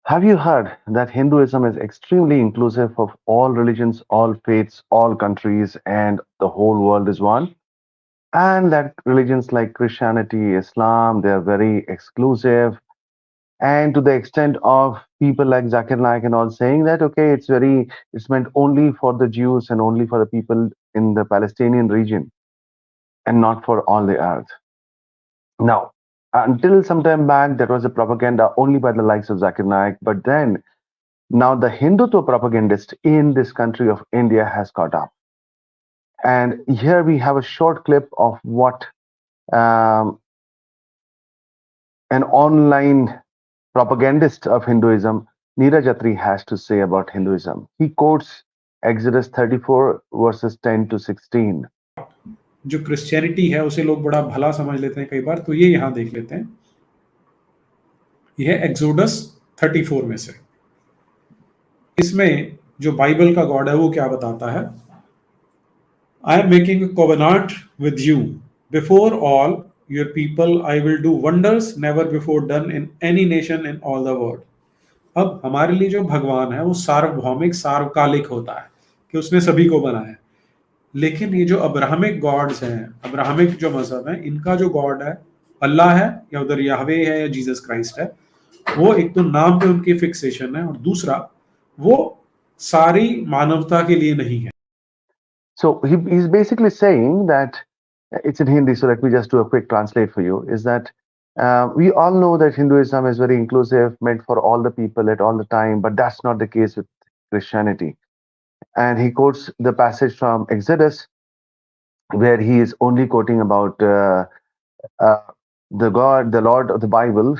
Have you heard that Hinduism is extremely inclusive of all religions, all faiths, all countries, and the whole world is one? And that religions like Christianity, Islam, they are very exclusive. And to the extent of people like Zakir Naik and all saying that, okay, it's meant only for the Jews and only for the people in the Palestinian region and not for all the earth. Now, until some time back, there was a propaganda only by the likes of Zakir Naik, but then now the Hindutva propagandist in this country of India has caught up. And here we have a short clip of what um, an online propagandist of Hinduism, Neeraj Atri, has to say about Hinduism. He quotes Exodus 34, verses 10 to 16. जो Christianity है उसे लोग बड़ा भला समझ लेते हैं कई बार, तो ये यहाँ देख लेते हैं। ये है एक्सोडस 34 में से। इसमें जो बाइबल का गॉड है वो क्या बताता है? I am making a covenant with you. Before all your people, I will do wonders never before done in any nation in all the world. अब हमारे लिए जो भगवान है वो सार्वभौमिक सार्वकालिक होता है कि उसने सभी को बनाया है। लेकिन ये जो अब्राहमिक गॉड्स हैं, अब्राहमिक जो मजहब है, इनका जो गॉड है अल्लाह है या उधर याहवे है या जीसस क्राइस्ट है, वो एक तो नाम पे उनकी फिक्सेशन है और दूसरा वो सारी मानवता के लिए नहीं है। So he's basically saying that it's in Hindi, so let me just do a quick translate for you. Is that we all know that Hinduism is very inclusive, meant for all the people at all the time, but that's not the case with Christianity. And he quotes the passage from Exodus, where he is only quoting about uh, the God, the Lord of the Bible,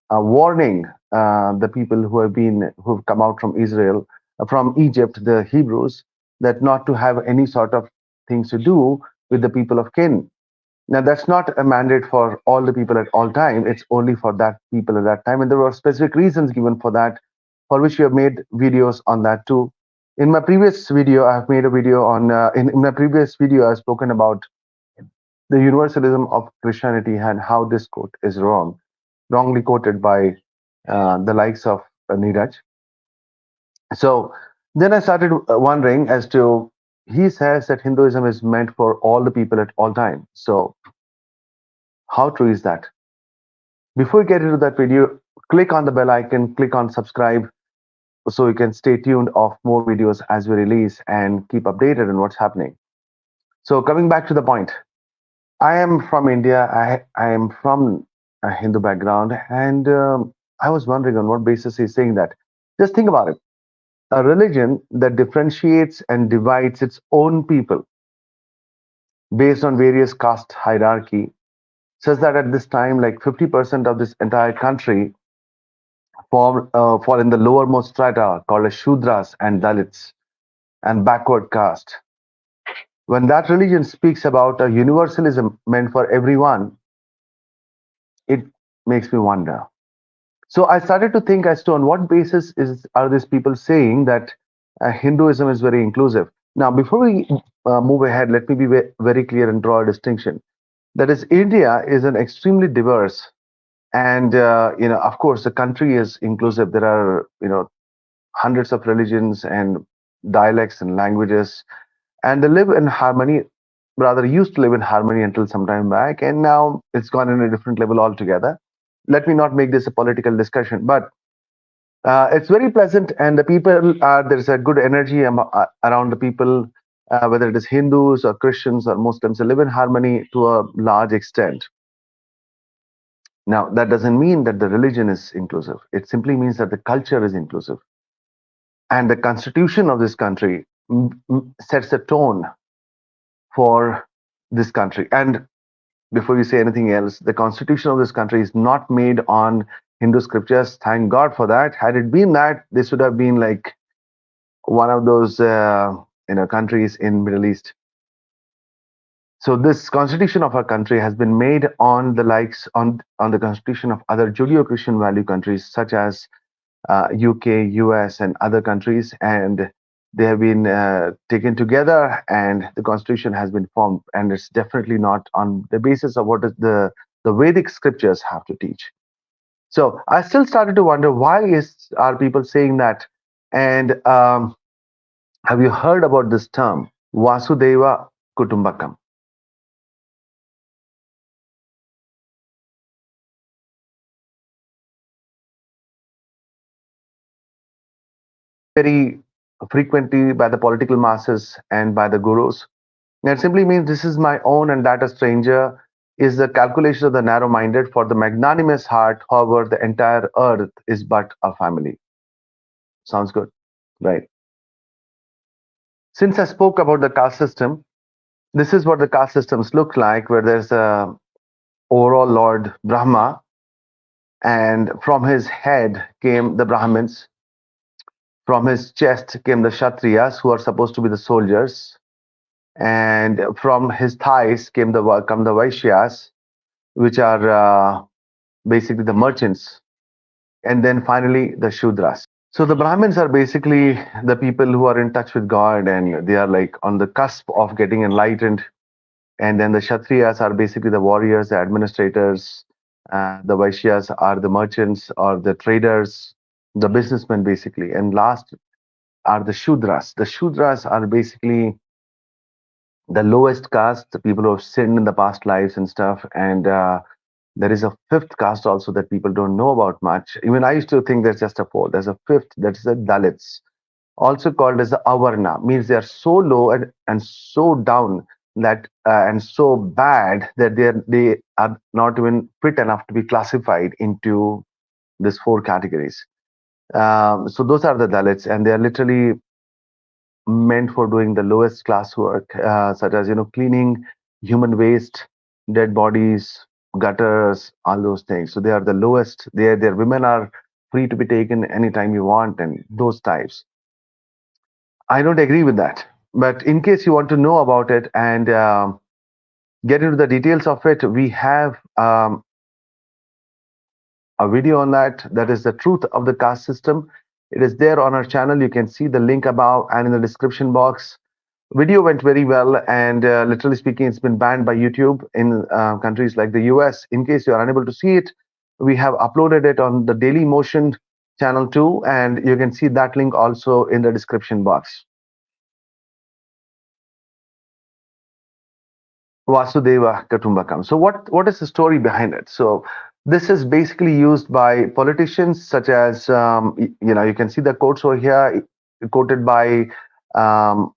warning the people who've come out from Israel, from Egypt, the Hebrews, that not to have any sort of things to do with the people of Canaan. Now, that's not a mandate for all the people at all time. It's only for that people at that time, and there were specific reasons given for that, for which we have made videos on that too. In my previous video, I've made a video on. In my previous video, I've spoken about the universalism of Christianity and how this quote is wrongly quoted by the likes of Neeraj. So then I started wondering as to, he says that Hinduism is meant for all the people at all time. So how true is that? Before we get into that video, click on the bell icon, click on subscribe so you can stay tuned of more videos as we release and keep updated on what's happening. So coming back to the point, I am from India. I am from a Hindu background, and I was wondering on what basis he's saying that. Just think about it. A religion that differentiates and divides its own people based on various caste hierarchy says that at this time, like 50% of this entire country fall in the lowermost strata called as Shudras and Dalits and backward caste. When that religion speaks about a universalism meant for everyone, it makes me wonder. So I started to think as to on what basis are these people saying that Hinduism is very inclusive. Now, before we move ahead, let me be very clear and draw a distinction. That is, India is an extremely diverse, and of course, the country is inclusive. There are hundreds of religions and dialects and languages, and they live in harmony. Rather, used to live in harmony until some time back, and now it's gone in a different level altogether. Let me not make this a political discussion, but it's very pleasant, and the people are there's a good energy around the people, whether it is Hindus or Christians or Muslims, they live in harmony to a large extent. Now, that doesn't mean that the religion is inclusive. It simply means that the culture is inclusive, and the constitution of this country sets a tone for this country. And before you say anything else, the constitution of this country is not made on Hindu scriptures. Thank God for that. Had it been that, this would have been like one of those countries in Middle East. So this constitution of our country has been made on the likes on the constitution of other Judeo-Christian value countries such as UK, US, and other countries, and they have been taken together, and the constitution has been formed. And it's definitely not on the basis of what is the Vedic scriptures have to teach. So I still started to wonder, why is are people saying that? And have you heard about this term, Vasudeva Kutumbakam? Very frequently by the political masses and by the gurus. That simply means this is my own and that a stranger is the calculation of the narrow minded. For the magnanimous heart, however, the entire earth is but a family. Sounds good, right? Since I spoke about the caste system, this is what the caste systems look like, where there's a overall Lord Brahma, and from his head came the Brahmins, from his chest came the Kshatriyas, who are supposed to be the soldiers, and from his thighs come the Vaishyas, which are basically the merchants, and then finally the Shudras. So the Brahmins are basically the people who are in touch with God, and they are like on the cusp of getting enlightened. And then the Kshatriyas are basically the warriors, the administrators. The Vaishyas are the merchants or the traders, the businessmen basically. And last are the Shudras. The Shudras are basically the lowest caste, the people who have sinned in the past lives and stuff. And there is a fifth caste also that people don't know about much. Even I used to think there's just a fourth. There's a fifth, that is the Dalits, also called as the Avarna, means they are so low and so down that and so bad that they are not even fit enough to be classified into these four categories. So those are the Dalits, and they are literally meant for doing the lowest class work, such as cleaning human waste, dead bodies, gutters, all those things. So they are the lowest. Their women are free to be taken anytime you want, and those types. I don't agree with that. But in case you want to know about it and get into the details of it, we have a video on that. That is the truth of the caste system. It is there on our channel. You can see the link above and in the description box. Video went very well, and literally speaking, it's been banned by YouTube in countries like the US. In case you are unable to see it, we have uploaded it on the Daily Motion channel too, and you can see that link also in the description box. Vasudeva Kutumbakam. So what is the story behind it? So this is basically used by politicians such as you can see the quotes over here quoted by um,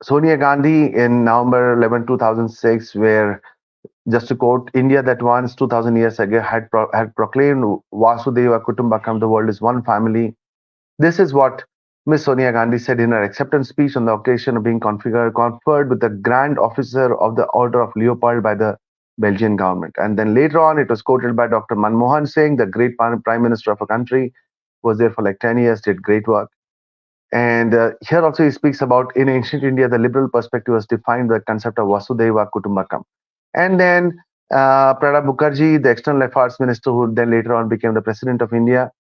Sonia Gandhi in November 11, 2006, where, just to quote, India that once 2000 years ago had proclaimed Vasudeva Kutumbakam, the world is one family. This is what Miss Sonia Gandhi said in her acceptance speech on the occasion of being conferred with the Grand Officer of the Order of Leopold by the Belgian government. And then later on, it was quoted by Dr. Manmohan Singh, the great Prime Minister of a country, was there for like 10 years, did great work. And here also he speaks about, in ancient India, the liberal perspective was defined the concept of Vasudeva Kutumbakam. And then Pranab Mukherjee, the external affairs minister, who then later on became the president of India,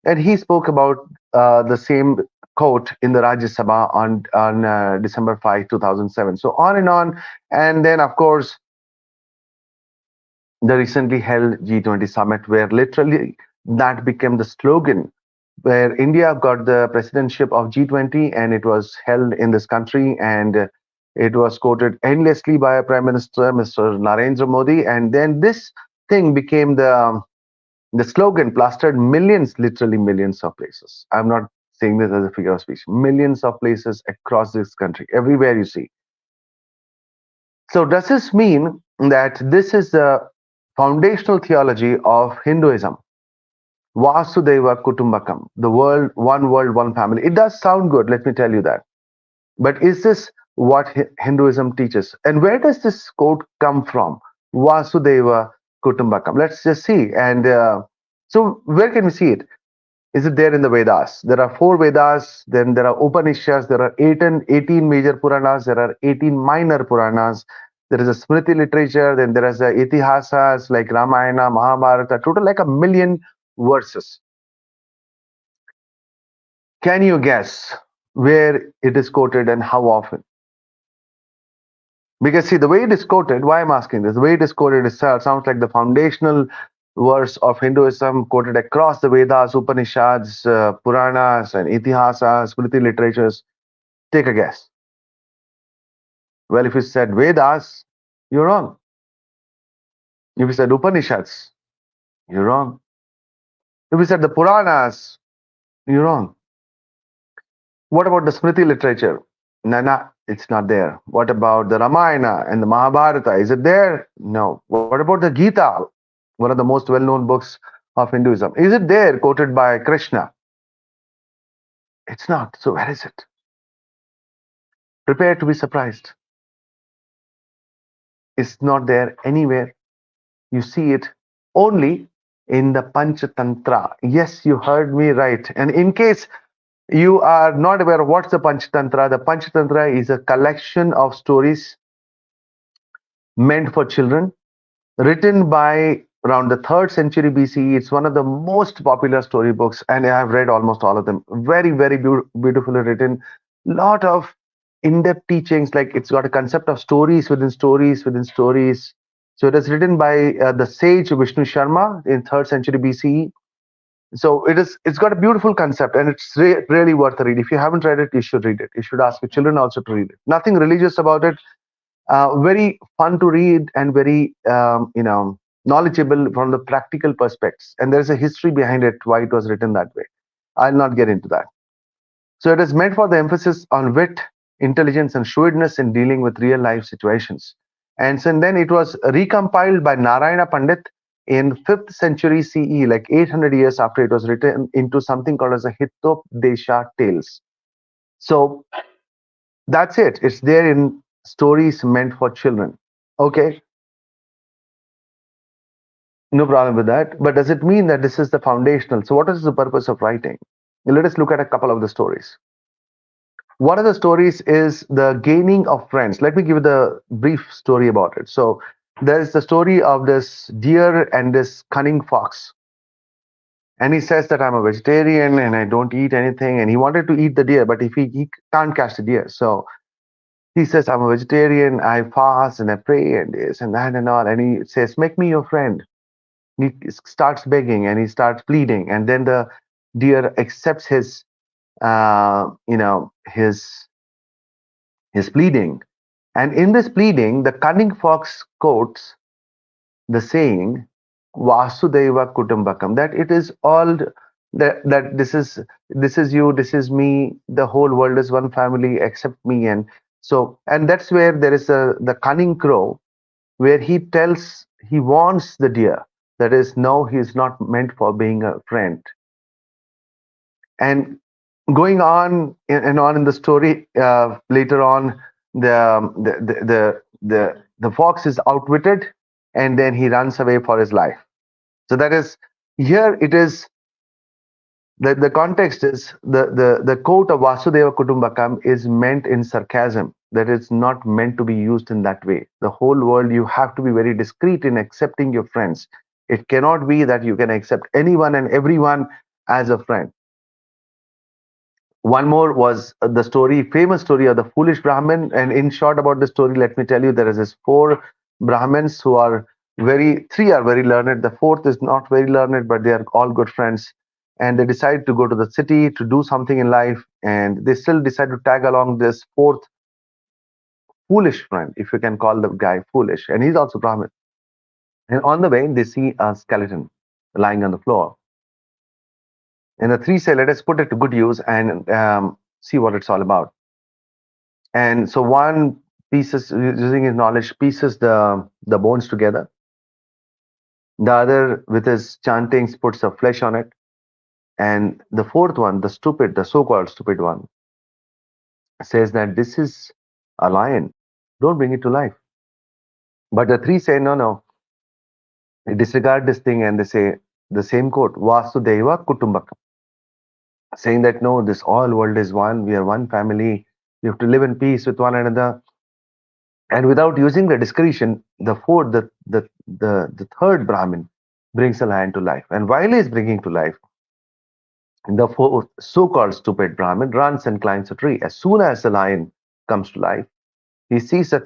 and he spoke about the same quote in the Rajya Sabha on December 5, 2007. So on and on. And then, of course, the recently held G20 summit, where literally that became the slogan, where India got the presidentship of G20, and it was held in this country, and it was quoted endlessly by a Prime Minister, Mr. Narendra Modi. And then this thing became the slogan, plastered millions, literally millions of places. I'm not saying this as a figure of speech, millions of places across this country, everywhere you see. So, does this mean that this is the foundational theology of Hinduism? Vasudeva Kutumbakam, the world, one family. It does sound good, let me tell you that. But is this what Hinduism teaches? And where does this quote come from? Vasudeva Kutumbakam. Let's just see. And so, where can we see it? Is it there in the Vedas? There are four Vedas, then there are Upanishads, there are 18 major Puranas, there are 18 minor Puranas, there is a Smriti literature, then there is the Itihasas like Ramayana, Mahabharata, total like a million verses. Can you guess where it is quoted and how often? Because see, the way it is quoted, why I'm asking this, the way it is quoted, it sounds like the foundational verse of Hinduism quoted across the Vedas, Upanishads, Puranas, and Itihasas, Smriti literatures. Take a guess. Well, if you said Vedas, you're wrong. If you said Upanishads, you're wrong. If you said the Puranas, you're wrong. What about the Smriti literature? No, no, it's not there. What about the Ramayana and the Mahabharata? Is it there? No. What about the Gita, one of the most well known books of Hinduism? Is it there, quoted by Krishna? It's not. So, where is it? Prepare to be surprised. It's not there anywhere. You see it only in the Panchatantra. Yes, you heard me right. And in case you are not aware of what's the Panchatantra is a collection of stories meant for children, written by around the 3rd century BCE. It's one of the most popular storybooks, and I have read almost all of them. Very, very beautifully written. Lot of in-depth teachings. Like it's got a concept of stories within stories within stories. So it is written by the sage Vishnu Sharma in 3rd century BCE. So it's got a beautiful concept, and it's really worth a read. If you haven't read it, you should read it. You should ask your children also to read it. Nothing religious about it, very fun to read, and very knowledgeable from the practical perspectives. And there's a history behind it why it was written that way. I'll not get into that. So it is meant for the emphasis on wit, intelligence, and shrewdness in dealing with real life situations. And so then it was recompiled by Narayana Pandit in 5th century CE, like 800 years after it was written, into something called as a Hitopdesha Tales. So that's it. It's there in stories meant for children. Okay, no problem with that. But does it mean that this is the foundational? So, what is the purpose of writing? Let us look at a couple of the stories. One of the stories is the gaining of friends. Let me give you the brief story about it. So, there is the story of this deer and this cunning fox. And he says that I'm a vegetarian and I don't eat anything. And he wanted to eat the deer, but if he can't catch the deer. So, he says, I'm a vegetarian, I fast and I pray and this and that and all. And he says, make me your friend. He starts begging and he starts pleading, and then the deer accepts his his pleading. And in this pleading, the cunning fox quotes the saying Vasudeva Kutumbakam, that it is all that this is you, this is me, the whole world is one family except me. And so, and that's where there is the cunning crow, where he warns the deer that is, no, he is not meant for being a friend. And going on and on in the story, later on, the fox is outwitted, and then he runs away for his life. So that is, here it is, the context is the quote of Vasudeva Kutumbakam is meant in sarcasm, that it's not meant to be used in that way. The whole world, you have to be very discreet in accepting your friends. It cannot be that you can accept anyone and everyone as a friend. One more was the story, famous story of the foolish Brahmin. And in short about the story, let me tell you, there is this four Brahmins who are three are very learned. The fourth is not very learned, but they are all good friends. And they decide to go to the city to do something in life. And they still decide to tag along this fourth foolish friend, if you can call the guy foolish. And he's also Brahmin. And on the way, they see a skeleton lying on the floor. And the three say, let us put it to good use and see what it's all about. And so one pieces, using his knowledge, pieces the bones together. The other, with his chantings, puts a flesh on it. And the fourth one, the so-called stupid one, says that this is a lion. Don't bring it to life. But the three say, no, no. They disregard this thing and they say the same quote, Vasudeva Kutumbakam, saying that no, this all world is one. We are one family. We have to live in peace with one another. And without using the discretion, the third Brahmin brings a lion to life. And while he is bringing to life, the fourth so-called stupid Brahmin runs and climbs a tree. As soon as the lion comes to life, he sees the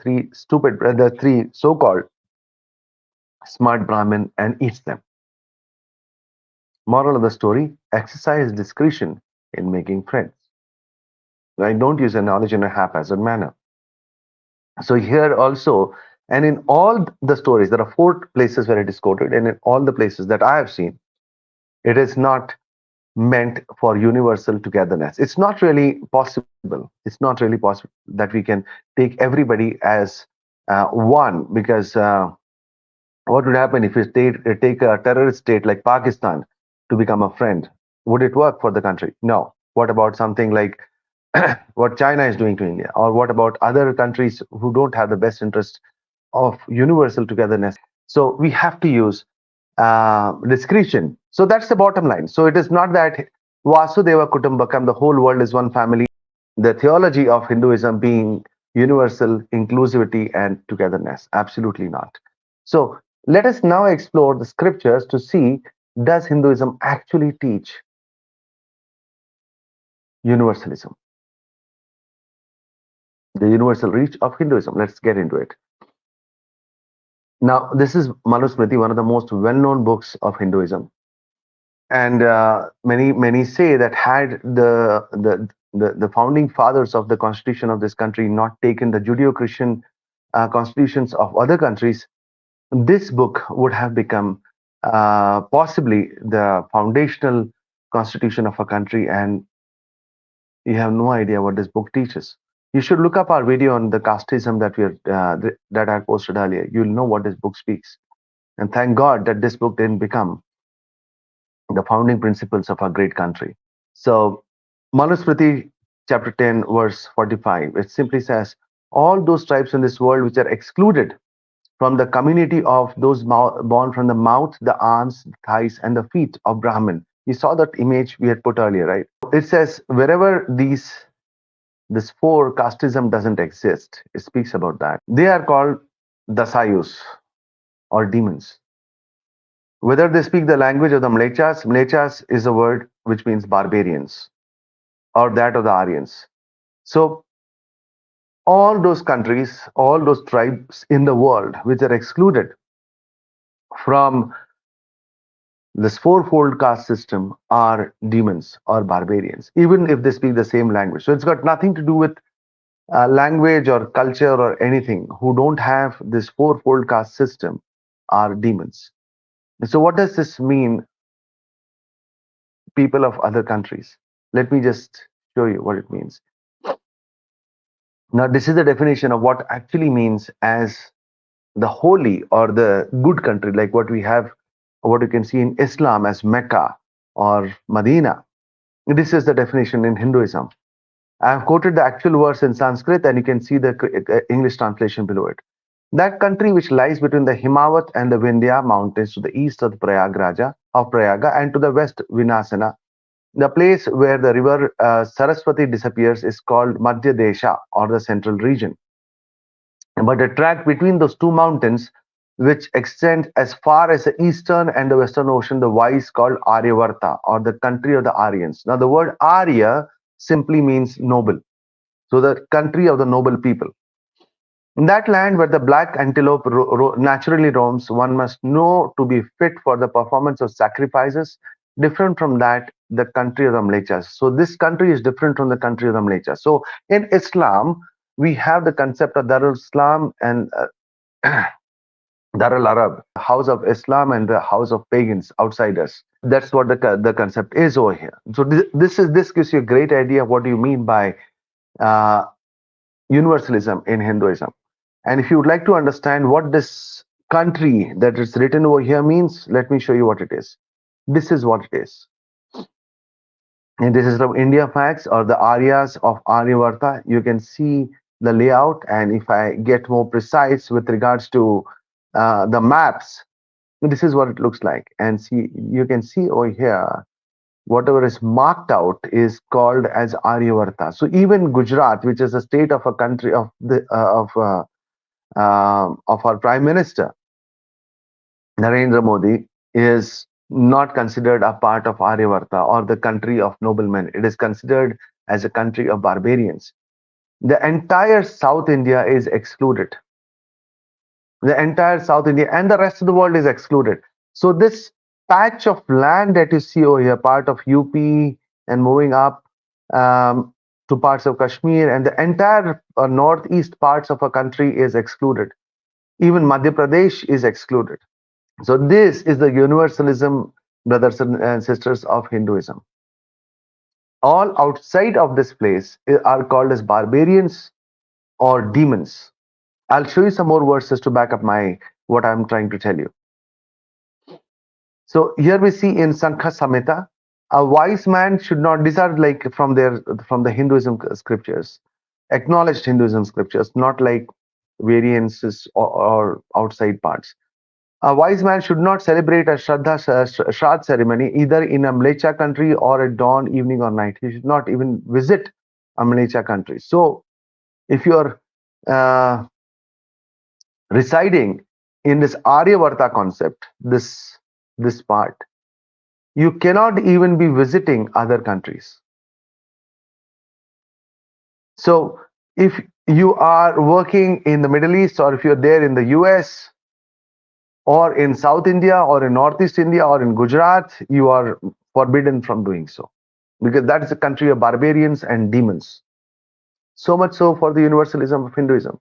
three so-called smart Brahmin and eats them. Moral of the story: exercise discretion in making friends. Right? Don't use your knowledge in a haphazard manner. So here also, and in all the stories, there are four places where it is quoted, and in all the places that I have seen, it is not meant for universal togetherness. It's not really possible. It's not really possible that we can take everybody as one, because what would happen if you take a terrorist state like Pakistan to become a friend? Would it work for the country? No. What about something like what China is doing to India? Or what about other countries who don't have the best interest of universal togetherness? So we have to use discretion. So that's the bottom line. So it is not that Vasudeva Kutumbakam, the whole world is one family, the theology of Hinduism being universal inclusivity and togetherness. Absolutely not. So let us now explore the scriptures to see, does Hinduism actually teach universalism, the universal reach of Hinduism? Let's get into it. Now, this is Manusmriti, one of the most well-known books of Hinduism, and many say that had the founding fathers of the constitution of this country not taken the Judeo-Christian constitutions of other countries, this book would have become possibly the foundational constitution of a country, and you have no idea what this book teaches. You should look up our video on the casteism that I posted earlier. You'll know what this book speaks. And thank God that this book didn't become the founding principles of our great country. So, Manusmriti, chapter 10, verse 45, it simply says, all those tribes in this world which are excluded from the community of those born from the mouth, the arms, the thighs, and the feet of Brahman. You saw that image we had put earlier, right? It says wherever this four casteism doesn't exist, it speaks about that. They are called dasayus or demons. Whether they speak the language of the Mlechas, Mlechas is a word which means barbarians or that of the Aryans. So all those countries, all those tribes in the world which are excluded from this fourfold caste system are demons or barbarians, even if they speak the same language. So it's got nothing to do with language or culture or anything. Who don't have this fourfold caste system are demons. So what does this mean, people of other countries? Let me just show you what it means. Now, this is the definition of what actually means as the holy or the good country, like what we have, what you can see in Islam as Mecca or Medina. This is the definition in Hinduism. I have quoted the actual verse in Sanskrit, and you can see the English translation below it. That country which lies between the Himavat and the Vindhya mountains to the east of Prayaga, and to the west Vinasana. The place where the river Saraswati disappears is called Madhya Desha, or the central region. But the tract between those two mountains, which extend as far as the eastern and the western ocean, the is called Aryavarta, or the country of the Aryans. Now, the word Arya simply means noble. So, the country of the noble people. In that land where the black antelope naturally roams, one must know to be fit for the performance of sacrifices, different from that, the country of the Mlechas. So, this country is different from the country of the Mlechas. So, in Islam, we have the concept of Darul Islam and Darul Arab, house of Islam and the house of pagans, outsiders. That's what the concept is over here. So this gives you a great idea of what you mean by uh, universalism in Hinduism. And if you would like to understand what this country that is written over here means, let me show you what it is. This is what it is. And this is from India Facts or the Aryas of Aryavarta. You can see the layout. And if I get more precise with regards to the maps, this is what it looks like. And see, you can see over here, whatever is marked out is called as Aryavarta. So even Gujarat, which is a state of a country of our Prime Minister Narendra Modi, is not considered a part of Aryavarta or the country of noblemen. It is considered as a country of barbarians. The entire South India is excluded. The entire South India and the rest of the world is excluded. So this patch of land that you see over here, part of UP and moving up um, to parts of Kashmir, and the entire northeast parts of a country is excluded. Even Madhya Pradesh is excluded. So this is the universalism, brothers and sisters, of Hinduism. All outside of this place are called as barbarians or demons. I'll show you some more verses to back up my what I'm trying to tell you. So here we see in Sankha Samhita, a wise man should not. These are like from the Hinduism scriptures, acknowledged Hinduism scriptures, not like variances or outside parts. A wise man should not celebrate a Shraddha ceremony either in a Mlecha country or at dawn, evening, or night. He should not even visit a Mlecha country. So, if you're uh, residing in this Aryavarta concept, this part, you cannot even be visiting other countries. So, if you are working in the Middle East or if you're there in the US, or in South India or in Northeast India or in Gujarat, you are forbidden from doing so because that is a country of barbarians and demons. So much so for the universalism of Hinduism.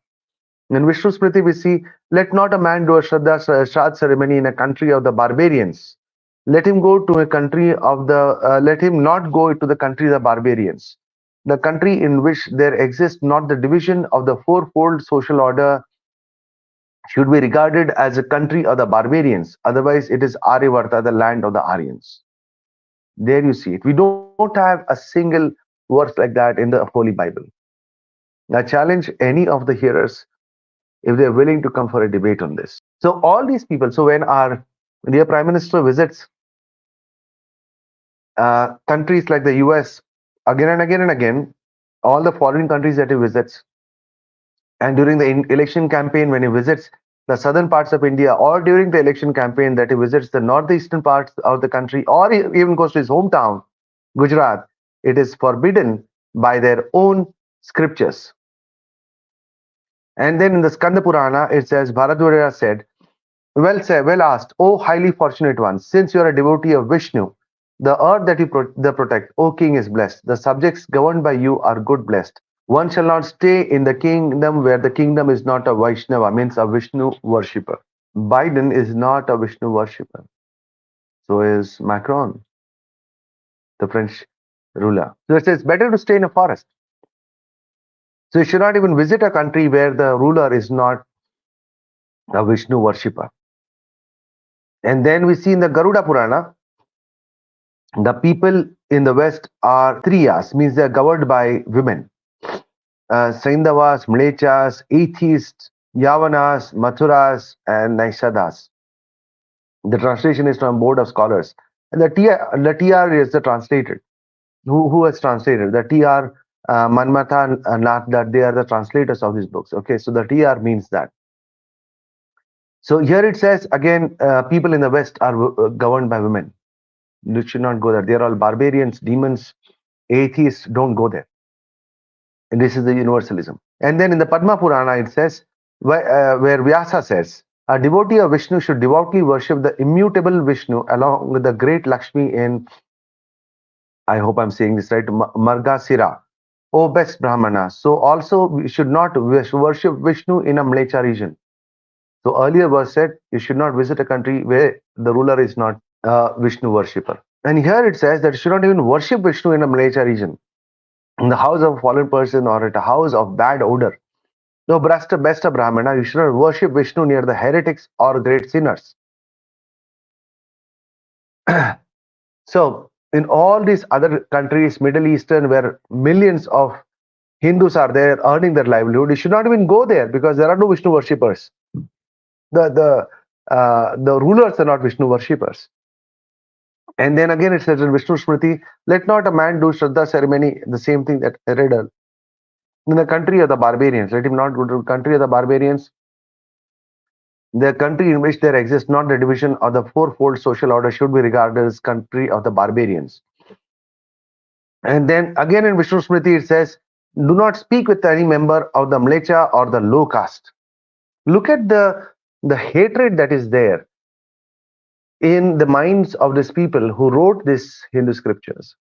In Vishnu Smriti, we see, let not a man do a Shraddha ceremony in a country of the barbarians. Let him go to a country of the, let him not go to the country of the barbarians. The country in which there exists not the division of the fourfold social order should be regarded as a country of the barbarians. Otherwise, it is Aryavarta, the land of the Aryans. There you see it. We don't have a single verse like that in the Holy Bible. I challenge any of the hearers if they're willing to come for a debate on this. So, all these people, so when our dear Prime Minister visits countries like the US again and again and again, all the foreign countries that he visits, and during the election campaign, when he visits the southern parts of India, or during the election campaign that he visits the northeastern parts of the country, or he even goes to his hometown, Gujarat, it is forbidden by their own scriptures. And then in the Skanda Purana, it says, Bharadwaja said, well asked, O highly fortunate one, since you are a devotee of Vishnu, the earth that you protect, O king, is blessed. The subjects governed by you are good blessed. One shall not stay in the kingdom where the kingdom is not a Vaishnava, means a Vishnu worshipper. Biden is not a Vishnu worshipper. So is Macron, the French ruler. So it says better to stay in a forest. So you should not even visit a country where the ruler is not a Vishnu worshipper. And then we see in the Garuda Purana, the people in the West are Triyas, means they are governed by women. Saindavas, Mlechas, Atheists, Yavanas, Mathuras, and Naishadas. The translation is from Board of Scholars. And the TR is the translated. Who has translated? The TR, Manmatha, Nath, that they are the translators of these books. Okay, so the TR means that. So here it says, again, people in the West are governed by women. You should not go there. They are all barbarians, demons, atheists. Don't go there. And this is the universalism. And then in the Padma Purana, it says, where Vyasa says, a devotee of Vishnu should devoutly worship the immutable Vishnu along with the great Lakshmi in, I hope I'm saying this right, Margasira, O best Brahmana. So also we should not worship Vishnu in a Mlecha region. So earlier was said, you should not visit a country where the ruler is not a Vishnu worshipper. And here it says that you should not even worship Vishnu in a Mlecha region, in the house of a fallen person or at a house of bad odor. No, best a Brahmana, you should not worship Vishnu near the heretics or great sinners. So, in all these other countries, Middle Eastern, where millions of Hindus are there earning their livelihood, you should not even go there because there are no Vishnu worshippers. The rulers are not Vishnu worshippers. And then again, it says in Vishnu Smriti, let not a man do Shraddha ceremony, the same thing that I read in the country of the barbarians. Let him not go to the country of the barbarians, the country in which there exists not the division of the fourfold social order should be regarded as country of the barbarians. And then again in Vishnu Smriti it says, do not speak with any member of the Mlecha or the low caste. Look at the hatred that is there. in the minds of these people who wrote these Hindu scriptures.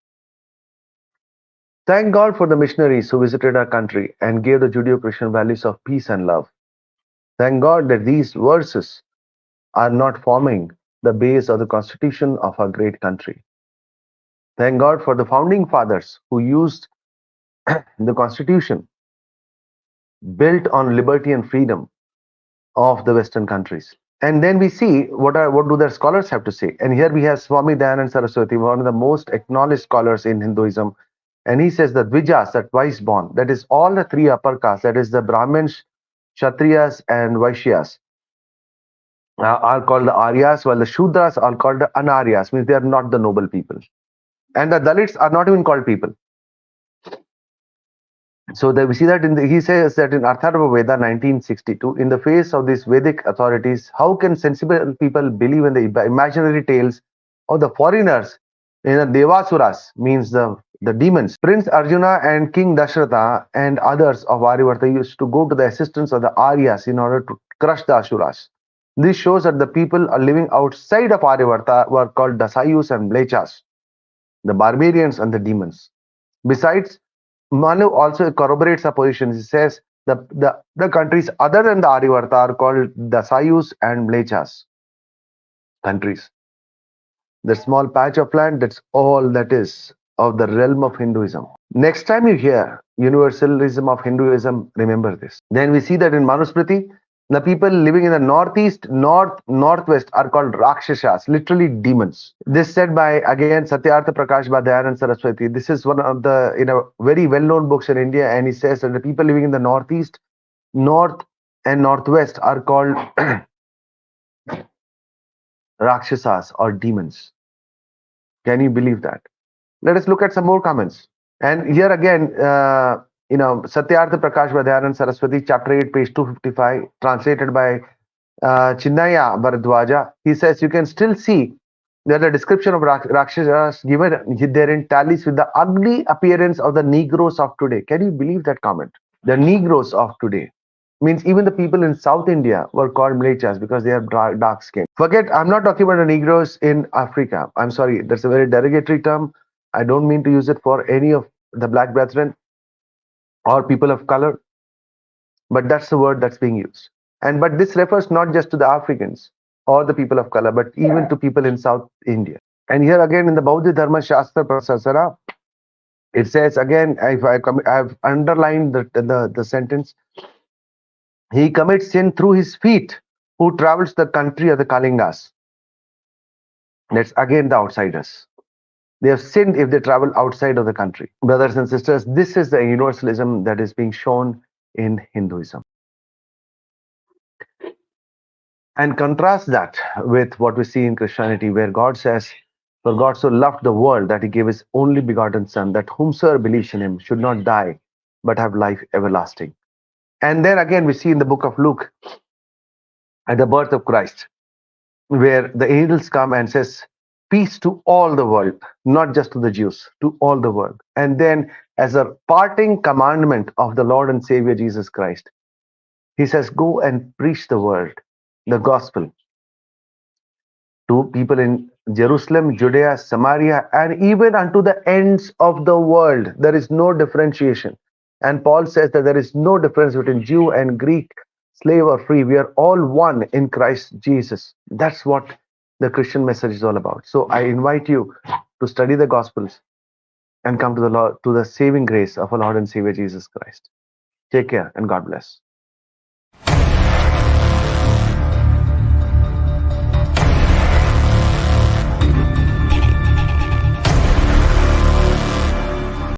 Thank God for the missionaries who visited our country and gave the Judeo Christian values of peace and love. Thank God that these verses are not forming the base of the constitution of our great country. Thank God for the founding fathers who used the constitution built on liberty and freedom of the Western countries. And then we see what do their scholars have to say. And here we have Swami Dayanand Saraswati, one of the most acknowledged scholars in Hinduism. And he says that Vijas, that twice born, that is all the three upper castes, that is the Brahmins, Kshatriyas, and Vaishyas, are called the Aryas, while the Shudras are called the Anaryas, means they are not the noble people. And the Dalits are not even called people. So that we see that he says that in Atharva Veda 1962, in the face of these Vedic authorities, how can sensible people believe in the imaginary tales of the foreigners in the Devasuras, means the demons? Prince Arjuna and King Dashratha and others of Aryavarta used to go to the assistance of the Aryas in order to crush the Asuras. This shows that the people are living outside of Aryavarta were called Dasayus and Mlechas, the barbarians and the demons. Besides, Manu also corroborates our position. He says the countries other than the Aryavarta are called Dasayus and Mlechas countries. The small patch of land, that's all that is of the realm of Hinduism. Next time you hear universalism of Hinduism, remember this. Then we see that in Manusmriti, the people living in the northeast, northwest are called Rakshasas, literally demons. This said by again Satyartha Prakash by Dayanand Saraswati. This is one of the very well-known books in India, and he says that the people living in the northeast, north, and northwest are called Rakshasas or demons. Can you believe that? Let us look at some more comments. And here again, Satyartha Prakash by Dayanand Saraswati, chapter 8, page 255, translated by Chinnaya Bharadwaja. He says, you can still see that the description of Rakshasas given therein tallies with the ugly appearance of the Negroes of today. Can you believe that comment? The Negroes of today. Means even the people in South India were called Mlechas because they have dark skin. Forget, I'm not talking about the Negroes in Africa. I'm sorry, that's a very derogatory term. I don't mean to use it for any of the black brethren or people of color, but that's the word that's being used. But this refers not just to the Africans or the people of color, but even to people in South India. And here again in the Bauddha Dharma Shastra Prasasara, it says again, I've underlined the sentence, he commits sin through his feet who travels the country of the Kalingas. That's again the outsiders. They have sinned if they travel outside of the country. Brothers and sisters, this is the universalism that is being shown in Hinduism. And contrast that with what we see in Christianity, where God says, for God so loved the world that he gave his only begotten Son, that whomsoever believes in him should not die, but have life everlasting. And then again, we see in the book of Luke, at the birth of Christ, where the angels come and says, peace to all the world, not just to the Jews, to all the world. And then as a parting commandment of the Lord and Savior Jesus Christ, he says, go and preach the word, the gospel, to people in Jerusalem, Judea, Samaria, and even unto the ends of the world. There is no differentiation. And Paul says that there is no difference between Jew and Greek, slave or free. We are all one in Christ Jesus. That's what the Christian message is all about. So I invite you to study the Gospels and come to the saving grace of our Lord and Savior Jesus Christ. Take care and God bless.